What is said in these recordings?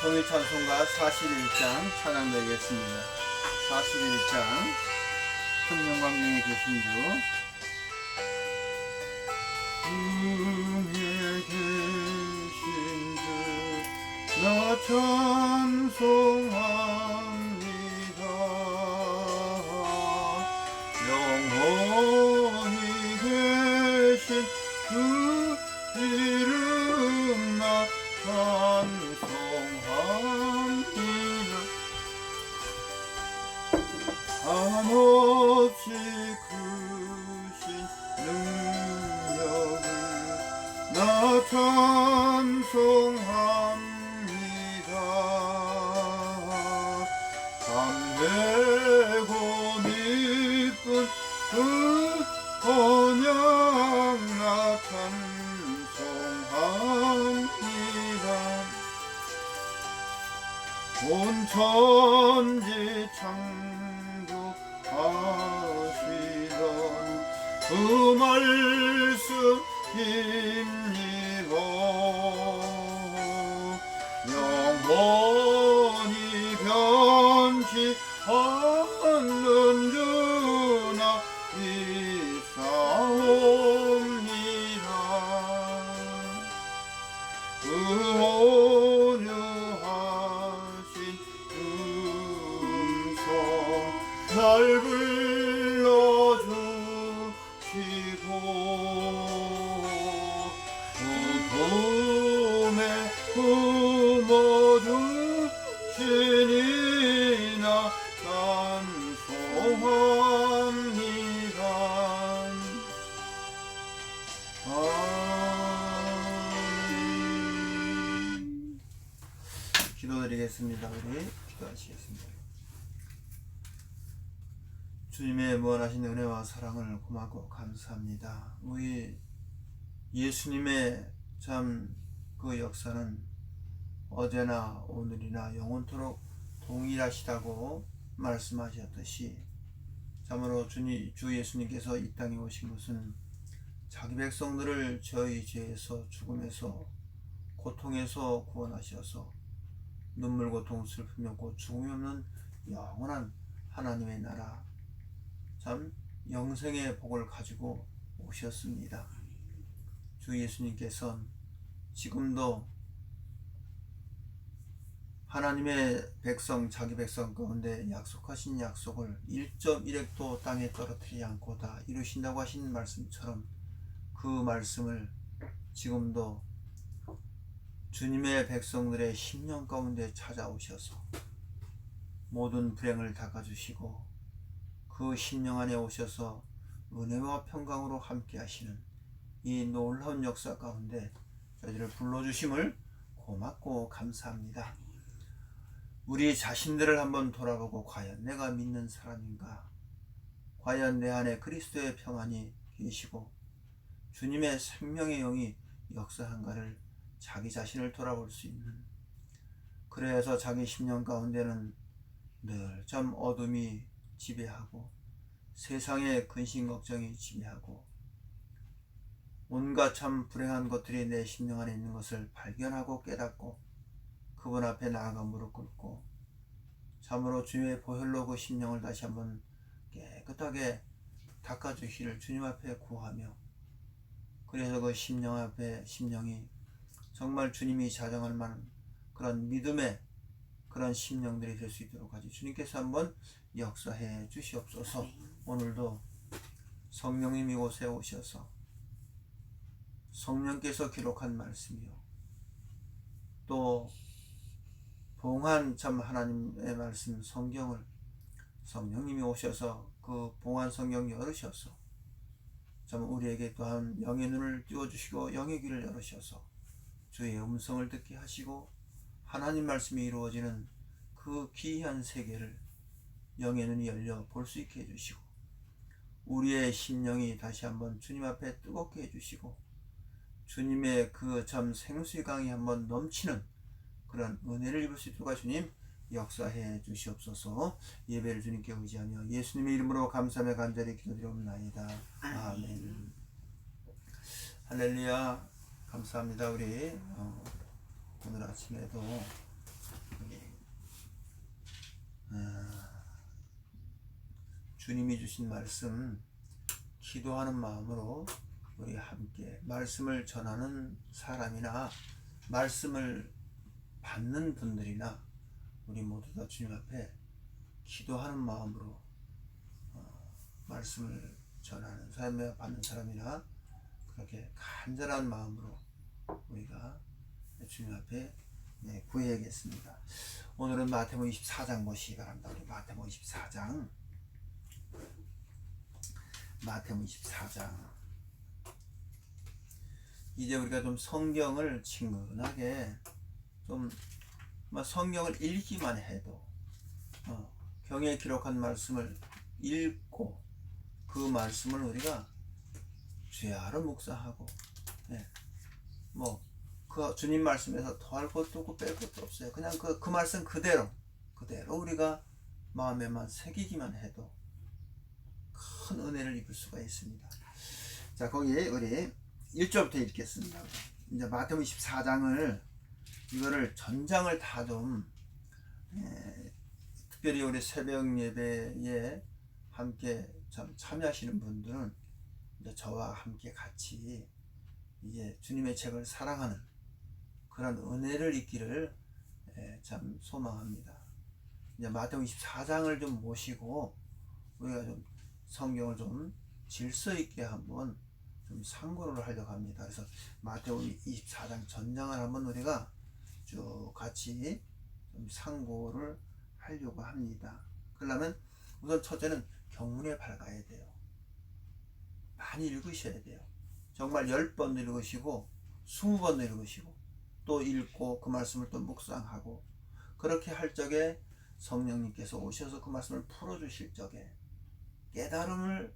통일찬송가 41장 찬양드리겠습니다. 41장 큰 영광 중에 계신 주 중에 계신 주 나 찬송합니다. 영원히 계신 주 이름 나 찬송합니다. 한없이 크신 능력을 나 찬송합니다. 담대고 기쁜 그 언약 나 찬송합니다. 온 천지 창조하시던 그 말씀 힘입어 영원히 변치 않는 주나 믿사옵니다. 그 온유하신 음성 날 불러주시고 어둠에 품어주시니 나 찬송합니다. 아멘. 기도드리겠습니다. 우리 기도하시겠습니다. 주님의 무한하신 은혜와 사랑을 고맙고 감사합니다. 우리 예수님의 참 그 역사는 어제나 오늘이나 영원토록 동일하시다고 말씀하셨듯이 참으로 주 예수님께서 이 땅에 오신 것은 자기 백성들을 저희 죄에서 죽음에서 고통에서 구원하셔서 눈물 고통 슬픔이 없고 죽음이 없는 영원한 하나님의 나라 참 영생의 복을 가지고 오셨습니다. 주 예수님께서는 지금도 하나님의 백성 자기 백성 가운데 약속하신 약속을 1.1획도 땅에 떨어뜨리지 않고 다 이루신다고 하신 말씀처럼 그 말씀을 지금도 주님의 백성들의 심령 가운데 찾아오셔서 모든 불행을 닦아주시고 그 심령 안에 오셔서 은혜와 평강으로 함께 하시는 이 놀라운 역사 가운데 저희들을 불러주심을 고맙고 감사합니다. 우리 자신들을 한번 돌아보고 과연 내가 믿는 사람인가? 과연 내 안에 그리스도의 평안이 계시고 주님의 생명의 영이 역사한가를 자기 자신을 돌아볼 수 있는, 그래서 자기 심령 가운데는 늘 참 어둠이 지배하고 세상의 근심 걱정이 지배하고 온갖 참 불행한 것들이 내 심령 안에 있는 것을 발견하고 깨닫고 그분 앞에 나아가 무릎 꿇고 참으로 주님의 보혈로 그 심령을 다시 한번 깨끗하게 닦아주시기를 주님 앞에 구하며, 그래서 그 심령 앞에 심령이 정말 주님이 자정할 만한 그런 믿음의 그런 심령들이 될 수 있도록 하지 주님께서 한번 역사해 주시옵소서. 오늘도 성령님 이곳에 오셔서 성령께서 기록한 말씀이요 또 봉한 참 하나님의 말씀 성경을 성령님이 오셔서 그 봉한 성경 열으셔서 참 우리에게 또한 영의 눈을 띄워주시고 영의 귀를 열으셔서 주의 음성을 듣게 하시고 하나님 말씀이 이루어지는 그 귀한 세계를 영의 눈이 열려 볼 수 있게 해주시고 우리의 심령이 다시 한번 주님 앞에 뜨겁게 해주시고 주님의 그 참 생수의 강이 한번 넘치는 그런 은혜를 입을 수 있도록 주님 역사해 주시옵소서. 예배를 주님께 의지하며 예수님의 이름으로 감사하며 간절히 기도드리옵나이다. 아멘. 할렐루야. 감사합니다. 우리 오늘 아침에도 주님이 주신 말씀 기도하는 마음으로 우리 함께 말씀을 전하는 사람이나 말씀을 받는 분들이나 우리 모두 다 주님 앞에 기도하는 마음으로 말씀을 전하는 사람이나 받는 사람이나 그렇게 간절한 마음으로 우리가 주님 앞에 구해야겠습니다. 오늘은 마태복음 24장 보시기 바랍니다. 우리 마태복음 24장 이제 우리가 좀 성경을 친근하게 좀 성경을 읽기만 해도 경에 기록한 말씀을 읽고 그 말씀을 우리가 죄하러 묵상하고 그 주님 말씀에서 더할 것도 없고 뺄 것도 없어요. 그냥 그 말씀 그대로 우리가 마음에만 새기기만 해도 큰 은혜를 입을 수가 있습니다. 자, 거기에 우리 1절부터 읽겠습니다. 이제 마태복음 24장을 이거를 전장을 다 좀 특별히 우리 새벽 예배에 함께 참여하시는 분들은 이제 저와 함께 같이 이제 주님의 책을 사랑하는 그런 은혜를 있기를 참 소망합니다. 이제 마태복음 24장을 좀 모시고 우리가 좀 성경을 좀 질서 있게 한번 좀 상고를 하려고 합니다. 그래서 마태복음 24장 전장을 한번 우리가 쭉 같이 좀 상고를 하려고 합니다. 그러려면 우선 첫째는 경문에 밝아야 돼요. 많이 읽으셔야 돼요. 정말 10번도 읽으시고 20번도 읽으시고 또 읽고 그 말씀을 또 묵상하고 그렇게 할 적에 성령님께서 오셔서 그 말씀을 풀어주실 적에 깨달음을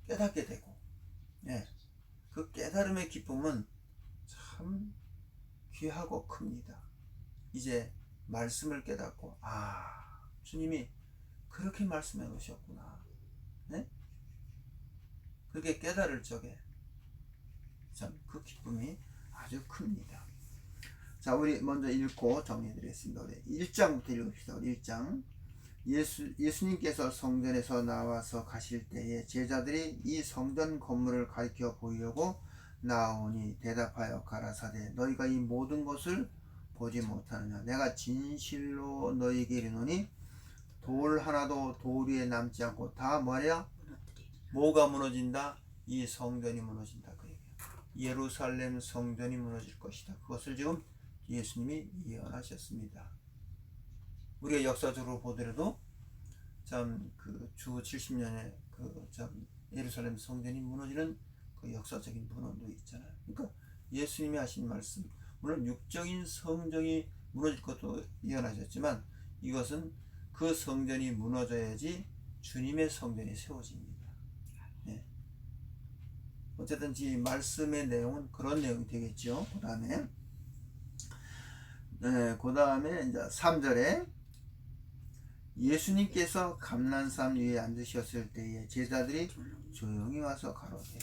깨닫게 되고 그 깨달음의 기쁨은 참 귀하고 큽니다. 이제 말씀을 깨닫고 주님이 그렇게 말씀해 놓으셨구나. 그렇게 깨달을 적에 참 그 기쁨이 아주 큽니다. 자, 우리 먼저 읽고 정리해 드리겠습니다. 우리 1장부터 읽읍시다. 우리 1장. 예수님께서 성전에서 나와서 가실 때에 제자들이 이 성전 건물을 가리켜 보이려고 나오니 대답하여 가라사대 너희가 이 모든 것을 보지 못하느냐. 내가 진실로 너희에게 이르노니 돌 하나도 돌 위에 남지 않고 다 뭐냐? 뭐가 무너진다? 이 성전이 무너진다. 그 얘기야. 예루살렘 성전이 무너질 것이다. 그것을 지금 예수님이 예언하셨습니다. 우리가 역사적으로 보더라도 참 그 주 70년에 그 참 예루살렘 성전이 무너지는 그 역사적인 문헌도 있잖아요. 그러니까 예수님이 하신 말씀, 물론 육적인 성전이 무너질 것도 예언하셨지만 이것은 그 성전이 무너져야지 주님의 성전이 세워집니다. 어쨌든 이 말씀의 내용은 그런 내용이 되겠죠. 그 다음에 이제 3절에 예수님께서 감난산 위에 앉으셨을 때에 제자들이 조용히 와서 가로되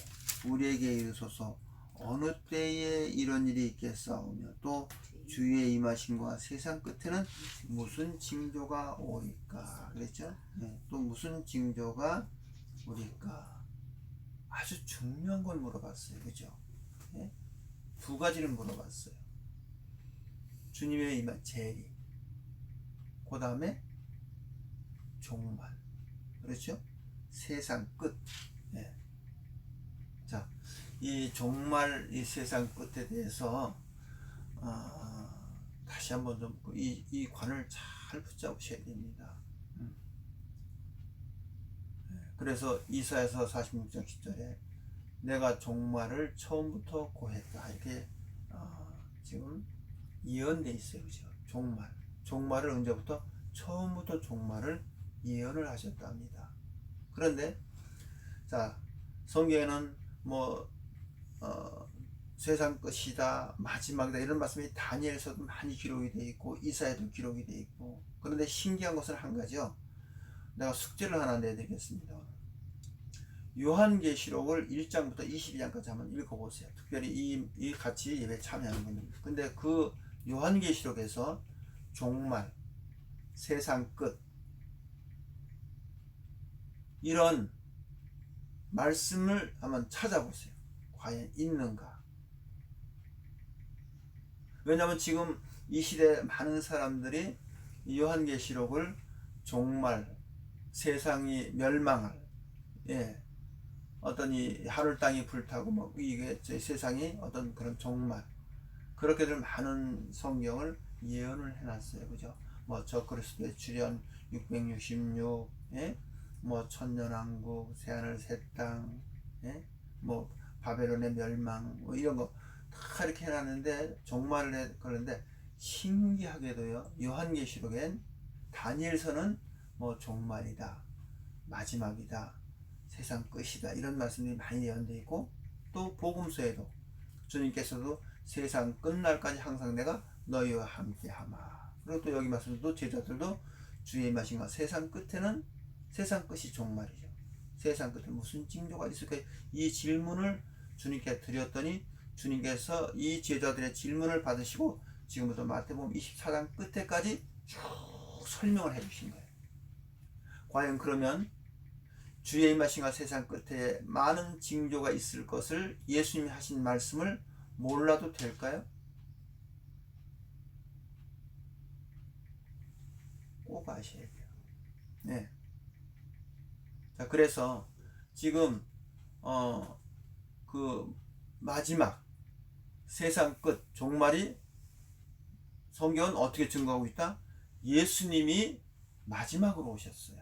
우리에게 이르소서 어느 때에 이런 일이 있겠사오며 또 주의 임하심과 세상 끝에는 무슨 징조가 오리까 그랬죠? 또 무슨 징조가 오리까. 아주 중요한 걸 물어봤어요. 그죠? 두 가지를 물어봤어요. 주님의 임한 재림, 그 다음에 종말, 그렇죠? 세상 끝. 자, 이 종말, 이 세상 끝에 대해서 다시 한번 좀 이 관을 잘 붙잡으셔야 됩니다. 그래서 이사야서 46장 10절에 내가 종말을 처음부터 고했다 이렇게 지금 예언돼 있어요. 그죠? 종말을 언제부터? 처음부터 종말을 예언을 하셨답니다. 그런데 자, 성경에는 세상 끝이다, 마지막이다 이런 말씀이 다니엘서도 많이 기록이 되어 있고 이사야도 기록이 되어 있고. 그런데 신기한 것은 한 가지요. 내가 숙제를 하나 내드리겠습니다. 요한계시록을 1장부터 22장까지 한번 읽어보세요. 특별히 이 같이 예배 참여하는 분입니다. 근데 그 요한계시록에서 종말, 세상 끝, 이런 말씀을 한번 찾아보세요. 과연 있는가? 왜냐하면 지금 이 시대 많은 사람들이 이 요한계시록을 종말, 세상이 멸망할, 어떤 이 하늘 땅이 불타고 뭐 이게 세상이 어떤 그런 종말, 그렇게들 많은 성경을 예언을 해놨어요. 그죠? 뭐 저그리스도의 출현 666, 뭐 천년왕국, 새하늘 새땅, 뭐 바벨론의 멸망, 뭐 이런 거 다 이렇게 해놨는데 종말을 그런데 신기하게도요, 요한계시록엔 다니엘서는 뭐 종말이다, 마지막이다, 세상 끝이다, 이런 말씀이 많이 예언되어 있고, 또 복음서에도 주님께서도 세상 끝날까지 항상 내가 너희와 함께하마. 그리고 또 여기 말씀도 제자들도 주의 임하신가, 세상 끝에는 세상 끝이 종말이죠. 세상 끝에 무슨 징조가 있을까? 이 질문을 주님께 드렸더니 주님께서 이 제자들의 질문을 받으시고 지금부터 마태복음 24장 끝에까지 쭉 설명을 해주신 거예요. 과연 그러면 주의 임하신가 세상 끝에 많은 징조가 있을 것을 예수님이 하신 말씀을 몰라도 될까요? 꼭 아셔야 돼요. 네. 자, 그래서 지금 그 마지막 세상 끝 종말이 성경은 어떻게 증거하고 있다? 예수님이 마지막으로 오셨어요.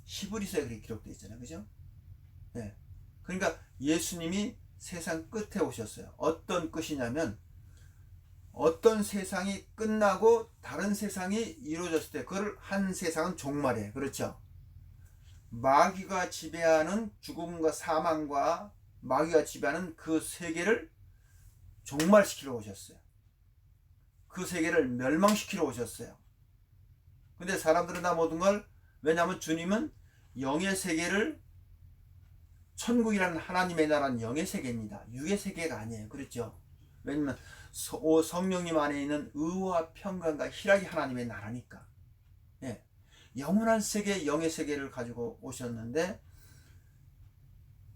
히브리서에 그렇게 기록되어 있잖아요. 그죠? 네. 그러니까 예수님이 세상 끝에 오셨어요. 어떤 끝이냐면 어떤 세상이 끝나고 다른 세상이 이루어졌을 때 그걸 한 세상은 종말이에요. 그렇죠? 마귀가 지배하는 죽음과 사망과 마귀가 지배하는 그 세계를 종말시키러 오셨어요. 그 세계를 멸망시키러 오셨어요. 근데 사람들은 다 모든 걸, 왜냐하면 주님은 영의 세계를, 천국이라는 하나님의 나라는 영의 세계입니다. 육의 세계가 아니에요. 그렇죠? 왜냐하면 성령님 안에 있는 의와 평강과 희락이 하나님의 나라니까. 영원한 세계, 영의 세계를 가지고 오셨는데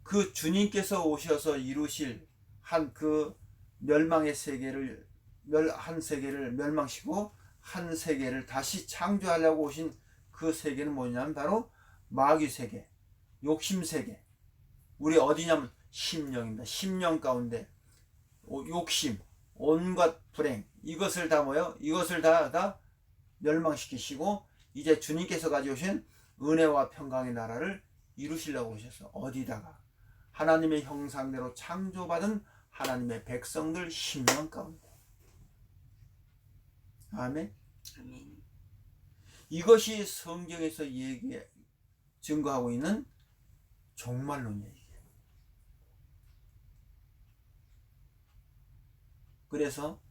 그 주님께서 오셔서 이루실 한 그 멸망의 세계를, 한 세계를 멸망시키고 한 세계를 다시 창조하려고 오신 그 세계는 뭐냐면 바로 마귀 세계, 욕심 세계. 우리 어디냐면 심령입니다. 심령 가운데 욕심, 온갖 불행, 이것을 다 뭐요? 이것을 다 멸망시키시고 이제 주님께서 가져오신 은혜와 평강의 나라를 이루시려고 오셔서 어디다가 하나님의 형상대로 창조받은 하나님의 백성들 심령 가운데. 아멘. 이것이 성경에서 증거하고 있는 종말론이에요. 그래서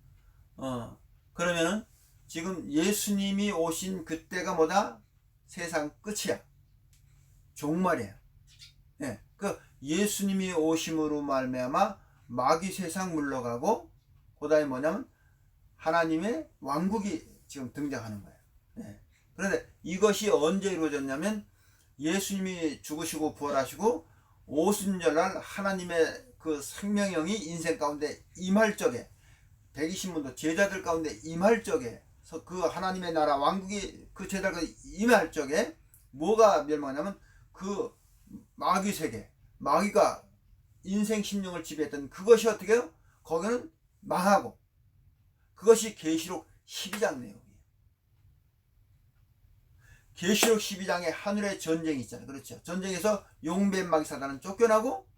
그러면은 지금 예수님이 오신 그때가 뭐다? 세상 끝이야. 종말이야. 그 예수님이 오심으로 말미암아 마귀 세상 물러가고 그다음에 뭐냐면 하나님의 왕국이 지금 등장하는 거예요. 그런데 이것이 언제 이루어졌냐면 예수님이 죽으시고 부활하시고 오순절날 하나님의 그 생명형이 인생 가운데 임할 적에 120문도 제자들 가운데 임할 적에 그 하나님의 나라 왕국이 그 제자들 임할 적에 뭐가 멸망하냐면 그 마귀 세계, 마귀가 인생 심령을 지배했던 그것이 어떻게 해요? 거기는 망하고, 그것이 계시록 12장 내용이에요. 계시록 12장에 하늘의 전쟁이 있잖아요. 그렇죠? 전쟁에서 용뱀 마귀 사단은 쫓겨나고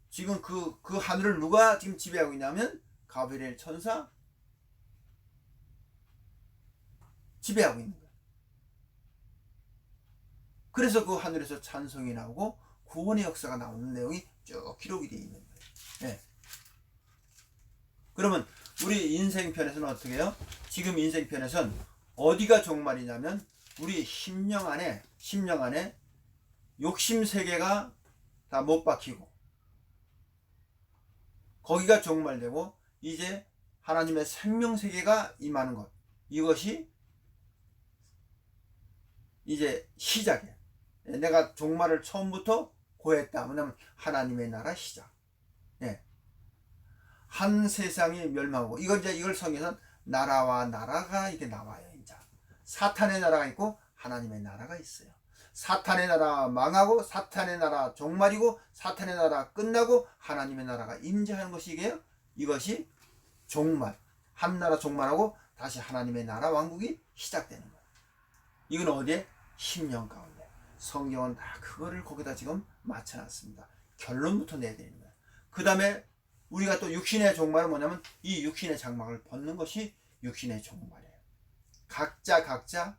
지금 그 하늘을 누가 지금 지배하고 있냐면 가브리엘 천사 지배하고 있는 거예요. 그래서 그 하늘에서 찬송이 나오고 구원의 역사가 나오는 내용이 쭉 기록이 되어 있는 거예요. 그러면 우리 인생편에서는 어떻게 해요? 지금 인생편에서는 어디가 종말이냐면 우리 심령 안에 욕심 세계가 다 못 박히고 거기가 종말되고 이제 하나님의 생명 세계가 임하는 것, 이것이 이제 시작이에요. 내가 종말을 처음부터 고했다. 뭐냐면 하나님의 나라 시작. 예. 한 세상이 멸망하고 이걸 성경에서는 나라와 나라가 이게 나와요. 이제 사탄의 나라가 있고 하나님의 나라가 있어요. 사탄의 나라 망하고 사탄의 나라 종말이고 사탄의 나라 끝나고 하나님의 나라가 임재하는 것이 이것이 종말. 한 나라 종말하고 다시 하나님의 나라 왕국이 시작되는 거예요. 이건 어디에? 심령 가운데. 성경은 다 그거를 거기다 지금 맞춰놨습니다. 결론부터 내야 되는 거예요. 그 다음에 우리가 또 육신의 종말은 뭐냐면 이 육신의 장막을 벗는 것이 육신의 종말이에요. 각자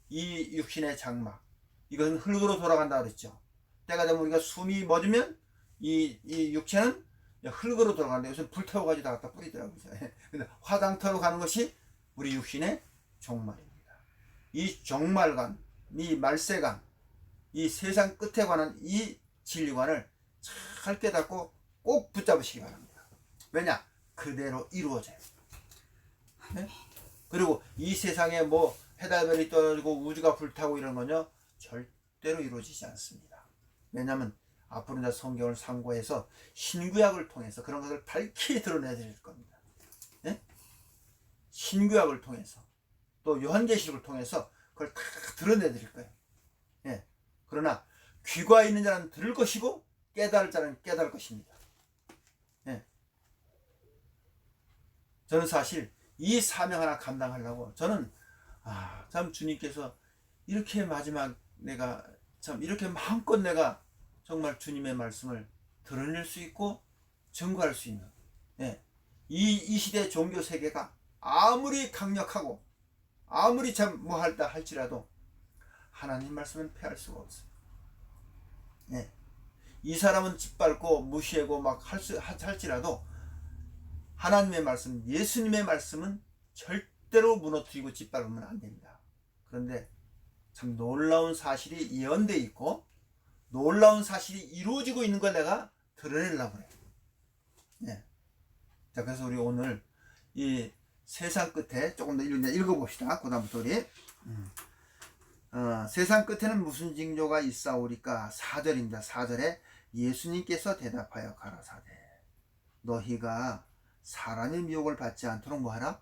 이 육신의 장막, 이것은 흙으로 돌아간다 그랬죠. 때가 되면 우리가 숨이 멎으면 이 육체는 흙으로 돌아가는데 요즘 불태워가지고 다 갖다 뿌리더라고요. 근데 화장터로 가는 것이 우리 육신의 종말입니다. 이 종말관, 이 말세관, 이 세상 끝에 관한 이 진리관을 잘 깨닫고 꼭 붙잡으시기 바랍니다. 왜냐? 그대로 이루어져요. 네? 그리고 이 세상에 뭐 해달별이 떨어지고 우주가 불타고 이런 건요 절대로 이루어지지 않습니다. 왜냐하면 앞으로 이제 성경을 상고해서 신구약을 통해서 그런 것을 밝히 드러내드릴 겁니다. 네? 신구약을 통해서 또 요한계시록을 통해서 그걸 다 드러내드릴 거예요. 네. 그러나 귀가 있는 자는 들을 것이고 깨달을 자는 깨달을 것입니다. 네. 저는 사실 이 사명 하나 감당하려고 저는 참 주님께서 이렇게 마지막 내가 참 이렇게 마음껏 내가 정말 주님의 말씀을 드러낼 수 있고 증거할 수 있는 이 시대 종교 세계가 아무리 강력하고 아무리 참 뭐 할다 할지라도 하나님 말씀은 패할 수가 없어요. 이 사람은 짓밟고 무시하고 막 할지라도 하나님의 말씀, 예수님의 말씀은 절대로 무너뜨리고 짓밟으면 안 됩니다. 그런데 참 놀라운 사실이 예언되어 있고 놀라운 사실이 이루어지고 있는 걸 내가 드러내려고 그래요. 자, 그래서 우리 오늘 이 세상 끝에 조금 더 읽어봅시다. 그 다음부터 우리 세상 끝에는 무슨 징조가 있사오리까? 4절입니다. 4절에 예수님께서 대답하여 가라사대 너희가 사람의 미혹을 받지 않도록 뭐하라?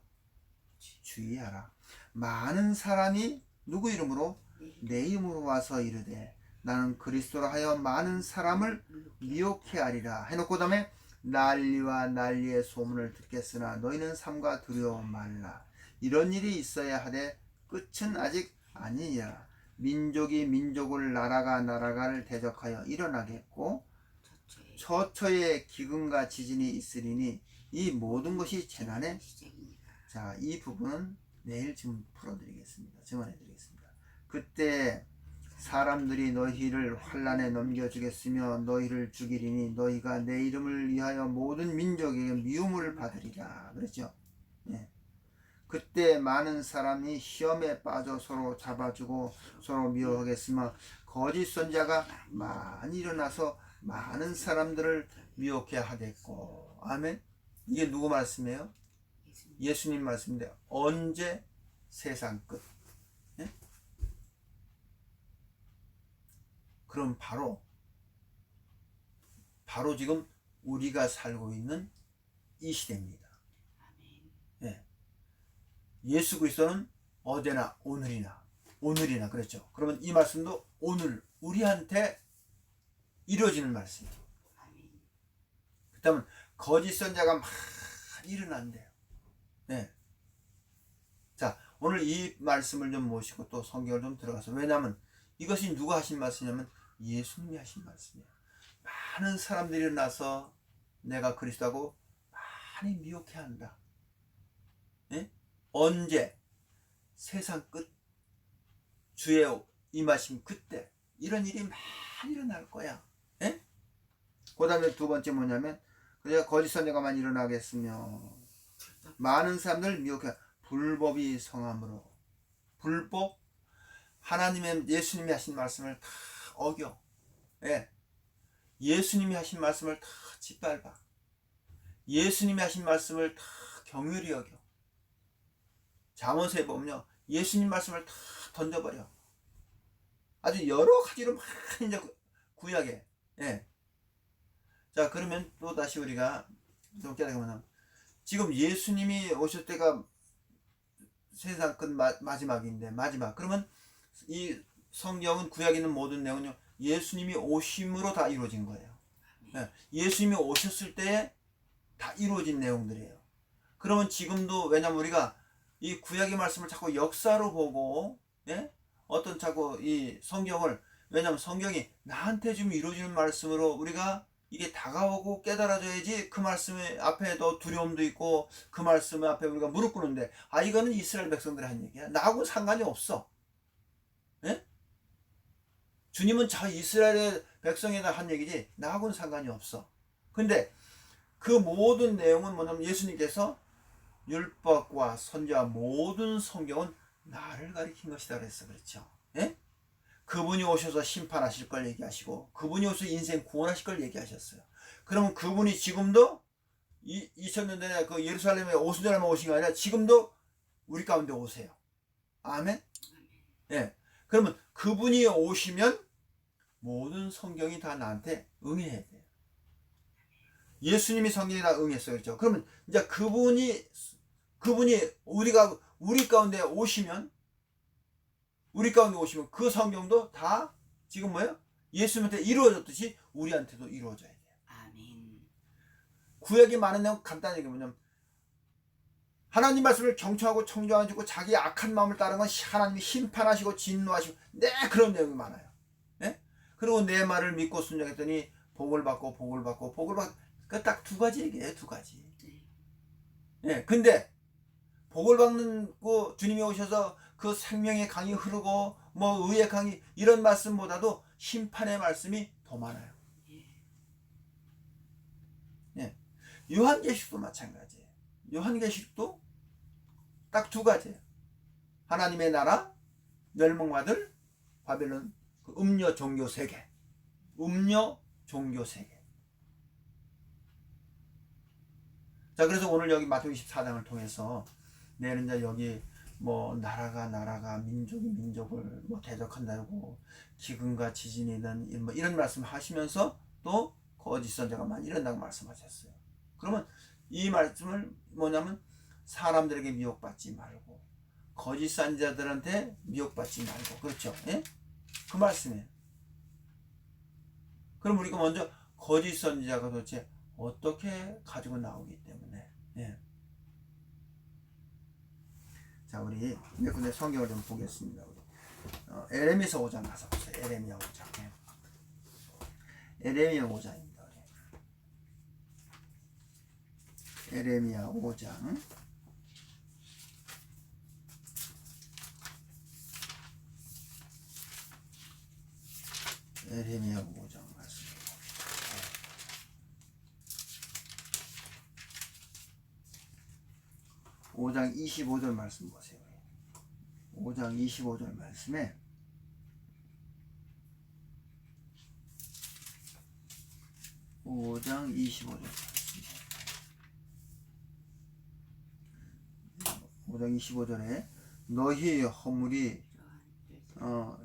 주의하라. 많은 사람이 누구 이름으로? 내 이름으로 와서 이르되 나는 그리스도로 하여 많은 사람을 미혹해 하리라 해놓고 다음에 난리와 난리의 소문을 듣겠으나 너희는 삼가 두려워 말라. 이런 일이 있어야 하되 끝은 아직 아니니라. 민족이 민족을 나라가 나라를 대적하여 일어나겠고 처처에 기근과 지진이 있으리니 이 모든 것이 재난의 자, 이 부분은 내일 지금 풀어드리겠습니다. 증언해드리겠습니다. 그때 사람들이 너희를 환난에 넘겨주겠으며 너희를 죽이리니 너희가 내 이름을 위하여 모든 민족에게 미움을 받으리라 그랬죠. 그때 많은 사람이 시험에 빠져 서로 잡아주고 서로 미워하겠으며 거짓 선자가 많이 일어나서 많은 사람들을 미혹해 하겠고. 아멘. 이게 누구 말씀이에요? 예수님 말씀인데 언제? 세상 끝. 그럼 바로 지금 우리가 살고 있는 이 시대입니다. 예수 그리스도는 어제나 오늘이나 그랬죠. 그러면 이 말씀도 오늘 우리한테 이루어지는 말씀이에요. 그다음에 거짓 선자가 많이 일어난대요. 자, 오늘 이 말씀을 좀 모시고 또 성경을 좀 들어가서, 왜냐하면 이것이 누가 하신 말씀이냐면 예수님이 하신 말씀이에요. 많은 사람들이 일어나서 내가 그리스도하고 많이 미혹해 한다. 언제? 세상 끝, 주의 임하심 그때 이런 일이 많이 일어날 거야. 그 다음에 두 번째 뭐냐면 그래야 거짓 선자가 많이 일어나겠으며 많은 사람들 미혹해 불법이 성함으로. 불법, 하나님의 예수님이 하신 말씀을 다 어겨. 예수님이 하신 말씀을 다 짓밟아. 예수님이 하신 말씀을 다 경휼히 여겨. 잠언서에 보면요 예수님 말씀을 다 던져버려. 아주 여러 가지로 막 이제 구약에. 예. 자, 그러면 또 다시 우리가 좀 깨닫으면, 지금 예수님이 오실 때가 세상 끝 마지막인데, 마지막. 그러면 이 성경은, 구약에 있는 모든 내용은요, 예수님이 오심으로 다 이루어진 거예요. 예. 예수님이 오셨을 때에 다 이루어진 내용들이에요. 그러면 지금도, 왜냐면 우리가 이 구약의 말씀을 자꾸 역사로 보고, 예? 어떤 자꾸 이 성경을, 왜냐면 성경이 나한테 좀 이루어지는 말씀으로 우리가 이게 다가오고 깨달아져야지 그 말씀 앞에도 두려움도 있고 그 말씀 앞에 우리가 무릎 꿇는데, 아, 이거는 이스라엘 백성들이 한 얘기야. 나하고 상관이 없어. 예? 주님은 저 이스라엘의 백성에다 한 얘기지 나하고는 상관이 없어. 근데 그 모든 내용은 뭐냐면, 예수님께서 율법과 선지와 모든 성경은 나를 가리킨 것이다 그랬어. 그렇죠? 예? 그분이 오셔서 심판하실 걸 얘기하시고, 그분이 오셔서 인생 구원하실 걸 얘기하셨어요. 그러면 그분이 지금도 2000년 전에 그 예루살렘에 오순절에만 오신 게 아니라 지금도 우리 가운데 오세요. 아멘? 예. 그러면 그분이 오시면 모든 성경이 다 나한테 응해야 돼요. 예수님이 성경에 다 응했어요. 그렇죠? 그러면 이제 그분이 우리 가운데 오시면, 그 성경도 다 지금 뭐예요? 예수님한테 이루어졌듯이 우리한테도 이루어져야 돼요. 아멘. 구약이 많은 내용 간단히 얘기하면, 하나님 말씀을 경청하고 청정하고 자기의 악한 마음을 따르는 건 하나님이 심판하시고 진노하시고, 네, 그런 내용이 많아요. 네? 그리고 내 말을 믿고 순종했더니 복을 받고 그 딱 두 가지 얘기예요. 두 가지. 예. 근데 복을 받는 거, 주님이 오셔서 그 생명의 강이 흐르고 뭐 의의 강이, 이런 말씀보다도 심판의 말씀이 더 많아요. 예. 요한계시록도 마찬가지예요. 요한계시록도 딱 두 가지예요. 하나님의 나라, 멸망받을 바벨론, 그 음녀 종교 세계. 자, 그래서 오늘 여기 마태복음 24장을 통해서 내는 이제 여기 뭐 나라가 민족을 뭐 대적한다고, 기근과 지진이든 뭐 이런 말씀 하시면서 또 거짓 선자가 많이 일어난다고 말씀하셨어요. 그러면 이 말씀을 뭐냐면, 사람들에게 미혹받지 말고 거짓 선자들한테 미혹받지 말고, 그렇죠? 예? 그 말씀이에요. 그럼 우리가 먼저 거짓 선지자가 도대체 어떻게 가지고 나오기 때문에, 예. 자, 우리 몇 군데 성경을 좀 보겠습니다. 에레미서 5장 가서 보세요. 에레미야 5장. 예. 에레미야 5장입니다. 에레미야 5장. 에레미야 5장 말씀. 5장 25절 말씀 보세요. 5장 25절 말씀에, 오 장 25절 말씀. 5장 25절에 너희의 허물이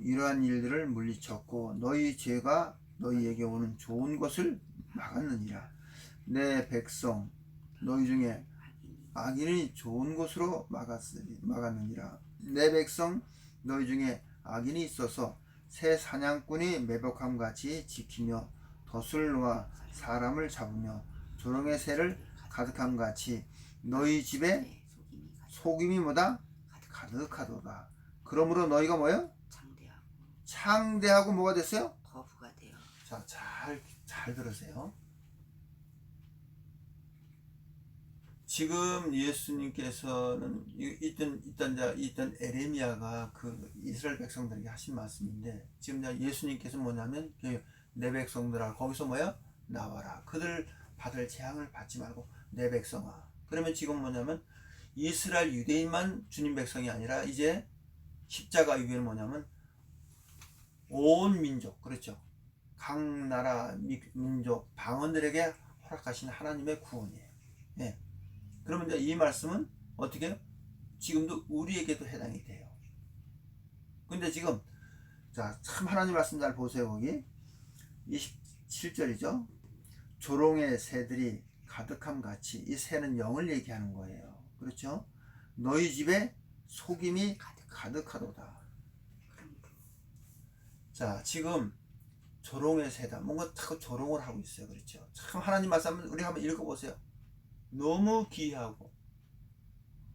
이러한 일들을 물리쳤고 너희 죄가 너희에게 오는 좋은 것을 막았느니라. 내 백성 너희 중에 악인이 좋은 것으로 막았느니라. 내 백성 너희 중에 악인이 있어서 새 사냥꾼이 매복함같이 지키며 덫을 놓아 사람을 잡으며 조롱의 새를 가득함같이 너희 집에 속임이 뭐다? 가득하도다. 그러므로 너희가 뭐예요? 창대하고 뭐가 됐어요? 거부가 돼요. 자, 잘 들으세요. 지금 예수님께서는 있던 에레미야가 그 이스라엘 백성들에게 하신 말씀인데, 지금 예수님께서 뭐냐면, 내 백성들아 거기서 뭐야? 나와라. 그들 받을 재앙을 받지 말고 내 백성아. 그러면 지금 뭐냐면, 이스라엘 유대인만 주님 백성이 아니라 이제 십자가 이후에는 뭐냐면 온 민족, 그렇죠? 각 나라 민족 방언들에게 허락하신 하나님의 구원이에요. 예. 그러면 이제 이 말씀은 어떻게 해요? 지금도 우리에게도 해당이 돼요. 근데 지금 자, 참 하나님 말씀 잘 보세요. 거기 27절이죠. 조롱의 새들이 가득함 같이, 이 새는 영을 얘기하는 거예요. 그렇죠? 너희 집에 속임이 가득하도다. 자, 지금 조롱의 새다. 뭔가 자꾸 조롱을 하고 있어요. 그렇죠? 참 하나님 말씀 우리 한번 읽어보세요. 너무 귀하고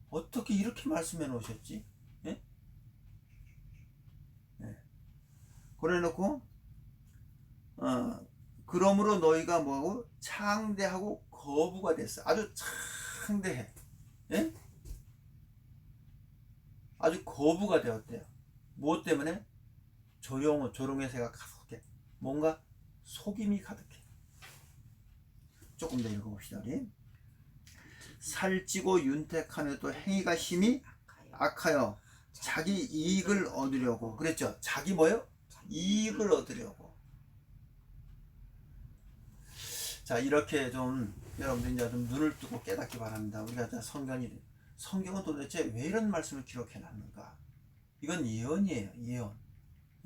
어떻게 이렇게 말씀해 놓으셨지? 예? 예. 그래 놓고 그러므로 너희가 뭐하고 창대하고 거부가 됐어. 아주 창대해. 예? 아주 거부가 되었대요. 무엇 때문에? 조롱의 새가 가득해. 뭔가 속임이 가득해. 조금 더 읽어봅시다. 우리. 살찌고 윤택하며 또 행위가 심히 악하여 자기 이익을 얻으려고. 그랬죠? 자기 뭐요? 이익을 얻으려고. 자, 이렇게 좀 여러분들 이제 좀 눈을 뜨고 깨닫기 바랍니다. 우리가 성경은 도대체 왜 이런 말씀을 기록해 놨는가? 이건 예언이에요. 예언.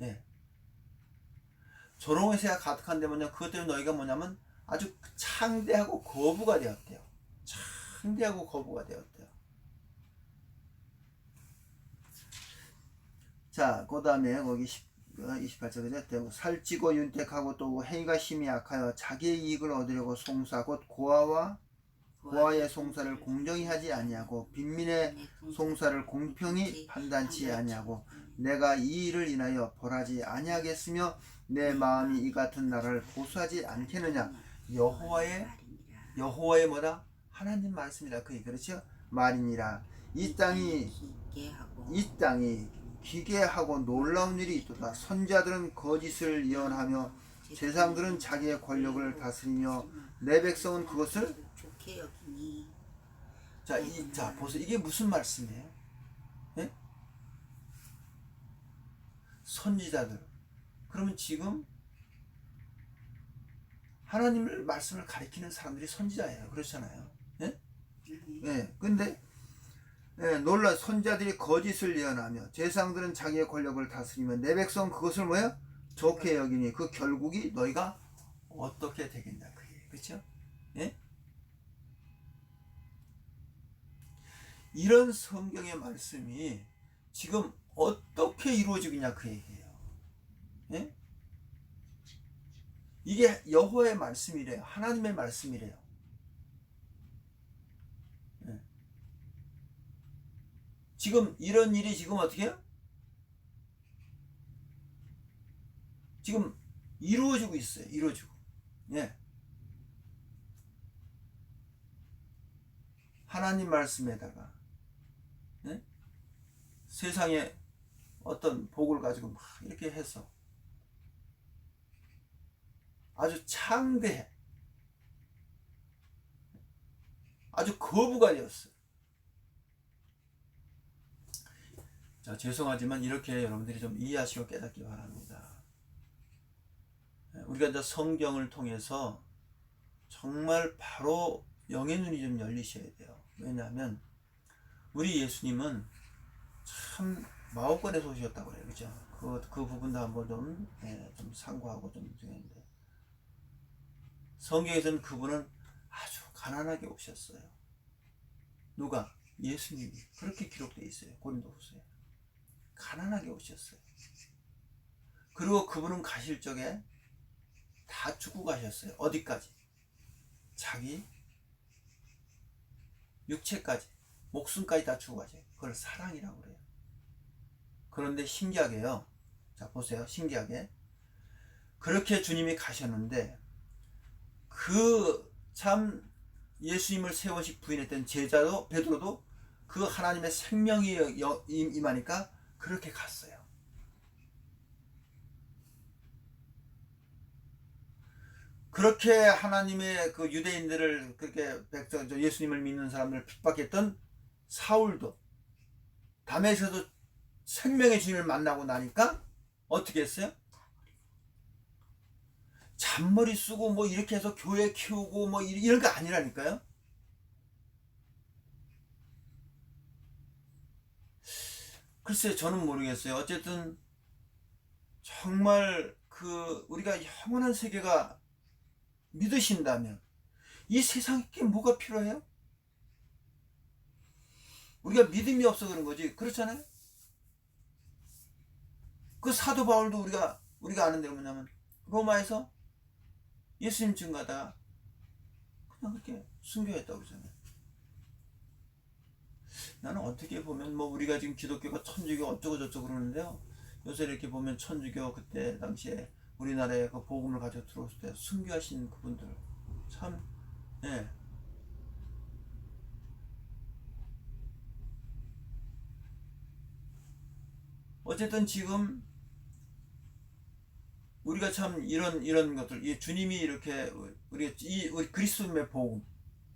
예. 조롱의 새가 가득한데 뭐냐? 그것 때문에 너희가 뭐냐면 아주 창대하고 거부가 되었대요. 창대하고 거부가 되었대요. 자, 그 다음에 거기 28절에 살찌고 윤택하고 또 행위가 심히 악하여 자기의 이익을 얻으려고 송사 곧 고아의 송사를 공정히 하지 아니하고 빈민의 송사를 공평히 판단치 아니하고 내가 이 일을 인하여 벌하지 아니하겠으며 내 마음이 이 같은 나라를 고수하지 않겠느냐. 여호와의 뭐다? 하나님 말씀이라. 그렇죠? 말이니라. 이 땅이 기괴하고 놀라운 일이 있도다. 선자들은 거짓을 예언하며 제사장들은 자기의 권력을 다스리며 내 백성은 그것을 좋게 여기니. 자, 보세요. 이게 무슨 말씀이에요? 예? 선지자들. 그러면 지금 하나님의 말씀을 가리키는 사람들이 선지자예요. 그렇잖아요. 예? 예. 근데 놀라 선자들이 거짓을 예언하며 제사장들은 자기의 권력을 다스리며 내 백성 그것을 뭐야? 좋게 여기니 그 결국이 너희가 어떻게 되겠냐. 그렇죠? 예? 이런 성경의 말씀이 지금 어떻게 이루어지겠냐 그 얘기예요. 예? 이게 여호와의 말씀이래요. 하나님의 말씀이래요. 예. 지금 이런 일이 지금 어떻게 해요? 지금 이루어지고 있어요. 이루어지고. 예. 하나님 말씀에다가 예? 세상에 어떤 복을 가지고 막 이렇게 해서 아주 창대해. 아주 거부가 되었어요. 자, 죄송하지만 이렇게 여러분들이 좀 이해하시고 깨닫기 바랍니다. 우리가 이제 성경을 통해서 정말 바로 영의 눈이 좀 열리셔야 돼요. 왜냐하면 우리 예수님은 참 마오권에서 오셨다고 그래요. 그죠? 그 부분도 한번 좀 상고하고 좀 중요한데, 성경에서는 그분은 아주 가난하게 오셨어요. 누가? 예수님이. 그렇게 기록되어 있어요. 고린도후서에. 가난하게 오셨어요. 그리고 그분은 가실 적에 다 죽고 가셨어요. 어디까지? 자기 육체까지, 목숨까지 다 주고 가죠. 그걸 사랑이라고 그래요. 그런데 신기하게요. 자, 보세요. 신기하게. 그렇게 주님이 가셨는데, 참 예수님을 세 번씩 부인했던 제자도, 베드로도 그 하나님의 생명이 임하니까 그렇게 갔어요. 그렇게 하나님의 그 유대인들을 그렇게 예수님을 믿는 사람을 핍박했던 사울도 담에서도 생명의 주님을 만나고 나니까 어떻게 했어요? 잔머리 쓰고 뭐 이렇게 해서 교회 키우고 뭐 이런 거 아니라니까요. 글쎄, 저는 모르겠어요. 어쨌든 정말 우리가 영원한 세계가 믿으신다면 이 세상에 뭐가 필요해요? 우리가 믿음이 없어 그런 거지. 그렇잖아요? 그 사도 바울도 우리가 아는 대로 뭐냐면 로마에서 예수님 증거하다가 그냥 그렇게 순교했다고 그러잖아요. 나는 어떻게 보면 우리가 지금 기독교가 천주교 어쩌고 저쩌고 그러는데요. 요새 이렇게 보면 천주교 그때 당시에 우리나라에 그 복음을 가지고 들어왔을 때 순교하신 그분들 참, 예. 어쨌든 지금 우리가 참 이런 것들, 이 주님이 이렇게 우리 그리스도의 복음,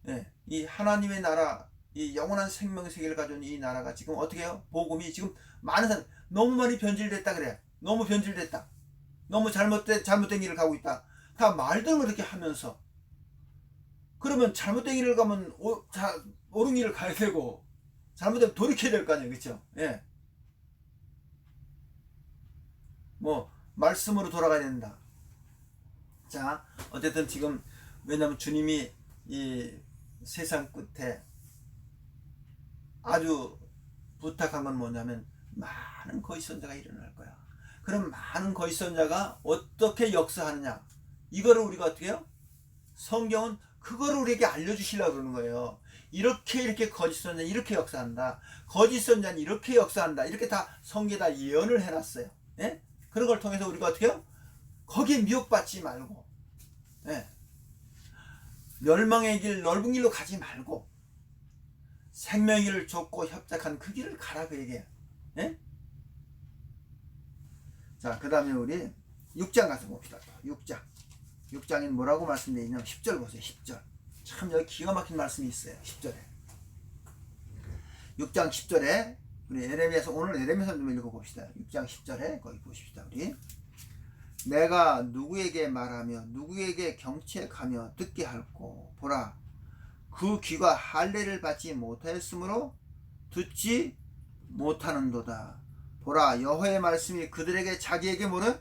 예, 이 하나님의 나라, 이 영원한 생명 세계를 가져온 이 나라가 지금 어떻게 해요? 복음이 지금 많은 사람 너무 많이 변질됐다 그래. 너무 변질됐다. 너무 잘못된 길을 가고 있다. 다 말들 그렇게 하면서 그러면 잘못된 길을 가면 옳은 길을 가야 되고 잘못되면 돌이켜야 될 거 아니에요, 그렇죠? 예. 말씀으로 돌아가야 된다. 자, 어쨌든 지금 왜냐하면 주님이 이 세상 끝에 아주 부탁한 건 뭐냐면 많은 거짓선자가 일어날 거야. 그럼 많은 거짓선자가 어떻게 역사하느냐? 이거를 우리가 어떻게 해요? 성경은 그거를 우리에게 알려주시려고 그러는 거예요. 이렇게 거짓선자는 이렇게 역사한다. 거짓선자는 이렇게 역사한다. 이렇게 다 성경에 예언을 해놨어요. 예? 그런 걸 통해서 우리가 어떻게 해요? 거기에 미혹받지 말고, 예. 멸망의 길, 넓은 길로 가지 말고 생명의 길을 좁고 협착한 그 길을 가라 그 얘기예요. 예? 자, 그 다음에 우리 6장 가서 봅시다. 6장이 뭐라고 말씀되어 있냐면 10절 보세요. 10절. 참 여기 기가 막힌 말씀이 있어요. 10절에. 6장 10절에 우리 오늘 에레미야서 좀 읽어봅시다. 6장 10절에 거기 보십시다. 우리 내가 누구에게 말하며 누구에게 경책하며 듣게 할꼬 보라 그 귀가 할례를 받지 못하였으므로 듣지 못하는도다. 보라 여호와의 말씀이 그들에게 자기에게 뭐는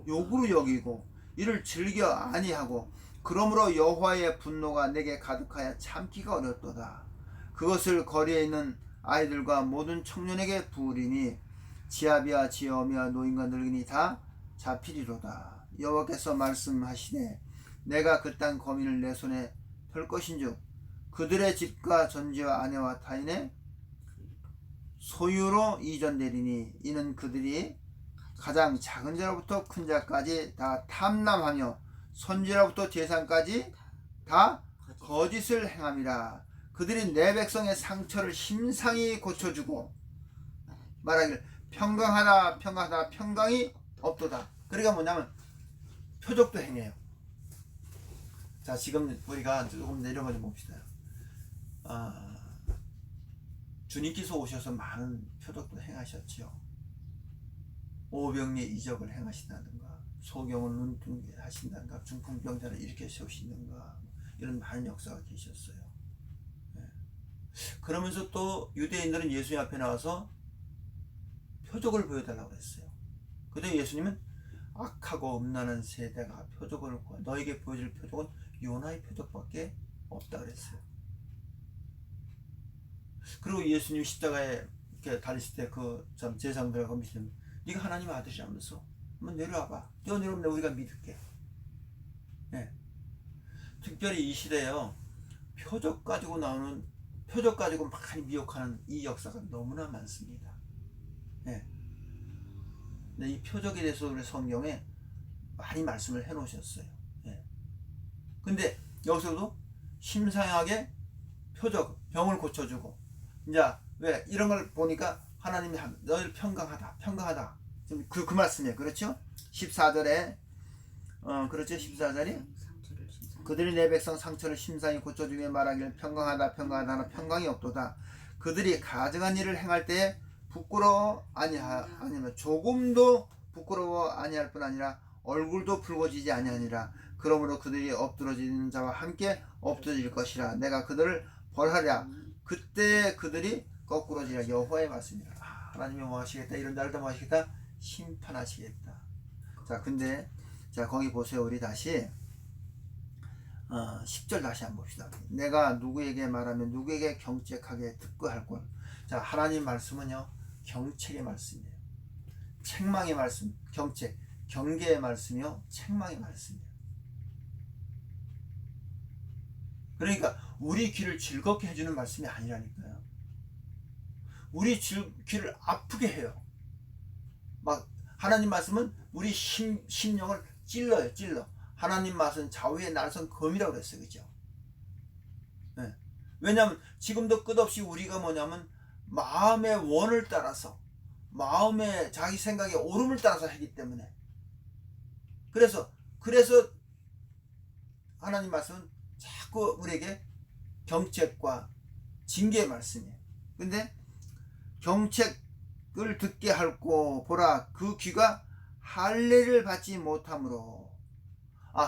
욕으로 여기고 이를 즐겨 아니하고 그러므로 여호와의 분노가 내게 가득하여 참기가 어렵도다. 그것을 거리에 있는 아이들과 모든 청년에게 부으리니 지압이야 지엄이야 노인과 늙은이 다 잡히리로다. 여호와께서 말씀하시되 내가 그 땅 거민을 내 손에 펼 것인즉 그들의 집과 전지와 아내와 타인의 소유로 이전되리니 이는 그들이 가장 작은 자로부터 큰 자까지 다 탐람하며 선지로부터 제사장까지 다 거짓을 행함이라. 그들이 내 백성의 상처를 심상히 고쳐주고 말하기를 평강하다 평강하다 평강이 없도다. 그러니까 뭐냐면 표적도 행해요. 자, 지금 우리가 조금 내려가 좀 봅시다. 주님께서 오셔서 많은 표적도 행하셨죠. 오병리의 이적을 행하신다든가 소경을 눈뜨게 하신다든가 중풍병자를 일으켜 세우신다든가 이런 많은 역사가 계셨어요. 그러면서 또 유대인들은 예수님 앞에 나와서 표적을 보여달라고 했어요. 그때 예수님은 악하고 음란한 세대가 표적을 구하 너에게 보여줄 표적은 요나의 표적밖에 없다 그랬어요. 그리고 예수님 십자가에 이렇게 달리실 때 그 제사장들하고 믿으면 네가 하나님의 아들이라면서 한번 내려와봐. 내려오면 우리가 믿을게. 네. 특별히 이 시대에요. 표적 가지고 많이 미혹하는 이 역사가 너무나 많습니다. 네. 근데 이 표적에 대해서 우리 성경에 많이 말씀을 해놓으셨어요. 네. 근데 여기서도 심상하게 표적, 병을 고쳐주고, 이제 왜 이런 걸 보니까 하나님이 너희를 평강하다. 그 말씀이에요. 그렇죠? 14절에 그렇죠? 14절이 그들이 내 백성 상처를 심상히 고쳐주며 말하기를 평강하다 평강이 없도다. 그들이 가증한 일을 행할 때에 부끄러워 아니면 조금도 부끄러워 아니할 뿐 아니라 얼굴도 붉어지지 아니하니라. 그러므로 그들이 엎드러지는 자와 함께 엎드러질 것이라. 내가 그들을 벌하랴. 그때 그들이 거꾸로지라. 여호와의 말씀이라. 하나님이 뭐 하시겠다? 이런 자를 다 뭐 하시겠다? 심판하시겠다. 자, 근데 자, 거기 보세요. 우리 다시 10절 다시 한번 봅시다. 내가 누구에게 말하면 누구에게 경책하게 듣고할 것. 자, 하나님 말씀은요, 경책의 말씀이에요. 책망의 말씀, 경책, 경계의 말씀이요, 책망의 말씀이에요. 그러니까 우리 귀를 즐겁게 해주는 말씀이 아니라니까요. 우리 귀를 아프게 해요. 막 하나님 말씀은 우리 심령을 찔러요, 찔러. 하나님 말씀은 좌우의 날선 검이라고 그랬어요, 그죠? 네. 왜냐하면 지금도 끝없이 우리가 뭐냐면 마음의 원을 따라서, 마음의 자기 생각의 오름을 따라서 하기 때문에, 그래서 하나님 말씀은 자꾸 우리에게 경책과 징계의 말씀이에요. 근데 경책을 듣게 할고 보라, 그 귀가 할례를 받지 못함으로.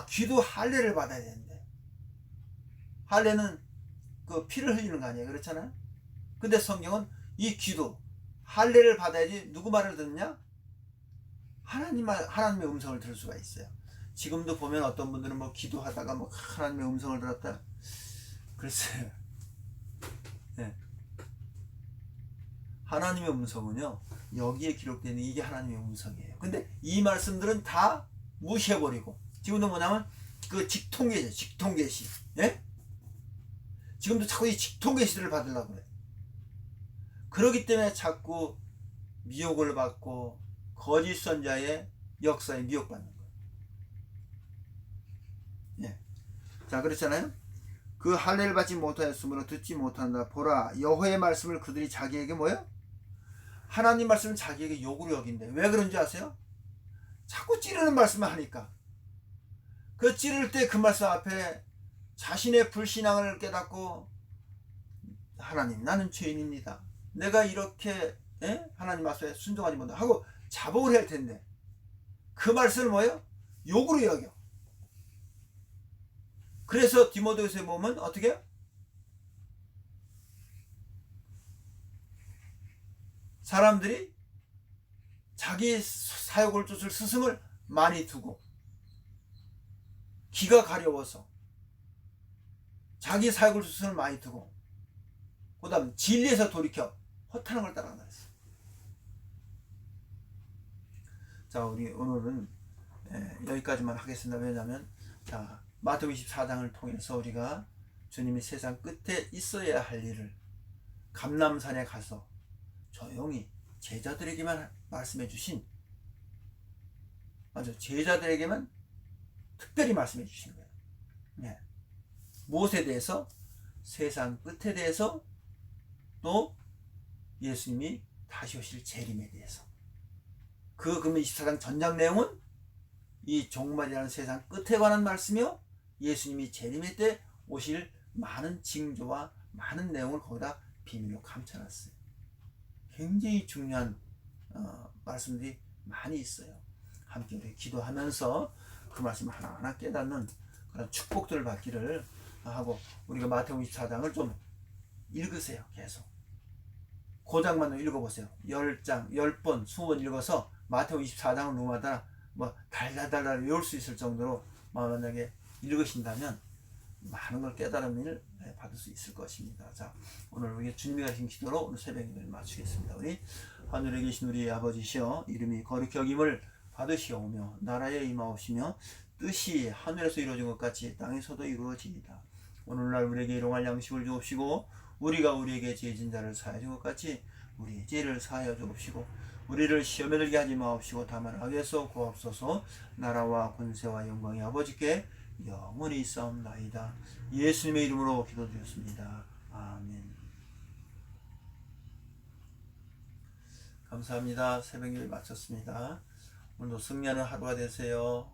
귀도 할례를 받아야 되는데, 할례는 그 피를 흘리는 거 아니에요, 그렇잖아요. 근데 성경은 이 귀도 할례를 받아야지. 누구 말을 듣느냐? 하나님의 음성을 들을 수가 있어요. 지금도 보면 어떤 분들은 뭐 기도하다가 뭐 하나님의 음성을 들었다. 글쎄요. 네. 하나님의 음성은요, 여기에 기록되는 이게 하나님의 음성이에요. 근데 이 말씀들은 다 무시해버리고, 지금도 뭐냐면 그 직통계시. 예? 지금도 자꾸 이 직통계시를 받으려고 그래. 그러기 때문에 자꾸 미혹을 받고 거짓 선자의 역사에 미혹받는 거예요. 예. 자, 그렇잖아요. 그 할례를 받지 못하였으므로 듣지 못한다. 보라, 여호와의 말씀을 그들이 자기에게 뭐예요? 하나님 말씀을 자기에게 욕으로 여긴대. 왜 그런지 아세요? 자꾸 찌르는 말씀을 하니까. 그 찌를 때 그 말씀 앞에 자신의 불신앙을 깨닫고, 하나님, 나는 죄인입니다. 내가 이렇게 하나님 말씀에 순종하지 못하고 하고 자복을 해야 할 텐데, 그 말씀을 뭐예요? 욕으로 여겨. 그래서 디모데후서에 보면 어떻게 해요? 사람들이 자기 사역을 쫓을 스승을 많이 두고, 기가 가려워서 자기 사역을 쫓을 스승을 많이 두고, 그 다음 진리에서 돌이켜 허탄한 걸 따라간다 했어요. 자, 우리 오늘은 여기까지만 하겠습니다. 왜냐하면 자, 마태복음 24장을 통해서 우리가 주님이 세상 끝에 있어야 할 일을 감람산에 가서 조용히 제자들에게만 말씀해 주신, 맞아, 제자들에게만 특별히 말씀해 주신 거예요. 네. 무엇에 대해서? 세상 끝에 대해서, 또 예수님이 다시 오실 재림에 대해서. 그러면 24장 전장 내용은 이 종말이라는 세상 끝에 관한 말씀이요, 예수님이 재림의 때 오실 많은 징조와 많은 내용을 거기다 비밀로 감춰놨어요. 굉장히 중요한 말씀들이 많이 있어요. 함께 우리 기도하면서 그 말씀을 하나하나 깨닫는 그런 축복들을 받기를 하고, 우리가 마태복음 24장을 좀 읽으세요. 계속 고장만 읽어보세요. 10장 10번 20번 읽어서 마태복음 24장을 누구마다 뭐 달달달달 외울 수 있을 정도로 만약에 읽으신다면 많은 걸 깨달음을 받을 수 있을 것입니다. 자, 오늘 우리 주님이 가르친 기도로 오늘 새벽 예배를 마치겠습니다. 우리 하늘에 계신 우리 아버지시여, 이름이 거룩히 여김을 받으시오며 나라에 임하옵시며 뜻이 하늘에서 이루어진 것 같이 땅에서도 이루어지이다. 오늘날 우리에게 일용할 양식을 주옵시고, 우리가 우리에게 죄진 자를 사하여 준 것 같이 우리의 죄를 사하여 주옵시고, 우리를 시험에 들게 하지 마옵시고 다만 악에서 구하옵소서. 나라와 권세와 영광이 아버지께 영원히 있사옵나이다. 예수님의 이름으로 기도드렸습니다. 아멘. 감사합니다. 새벽 예배 마쳤습니다. 오늘도 승리하는 하루가 되세요.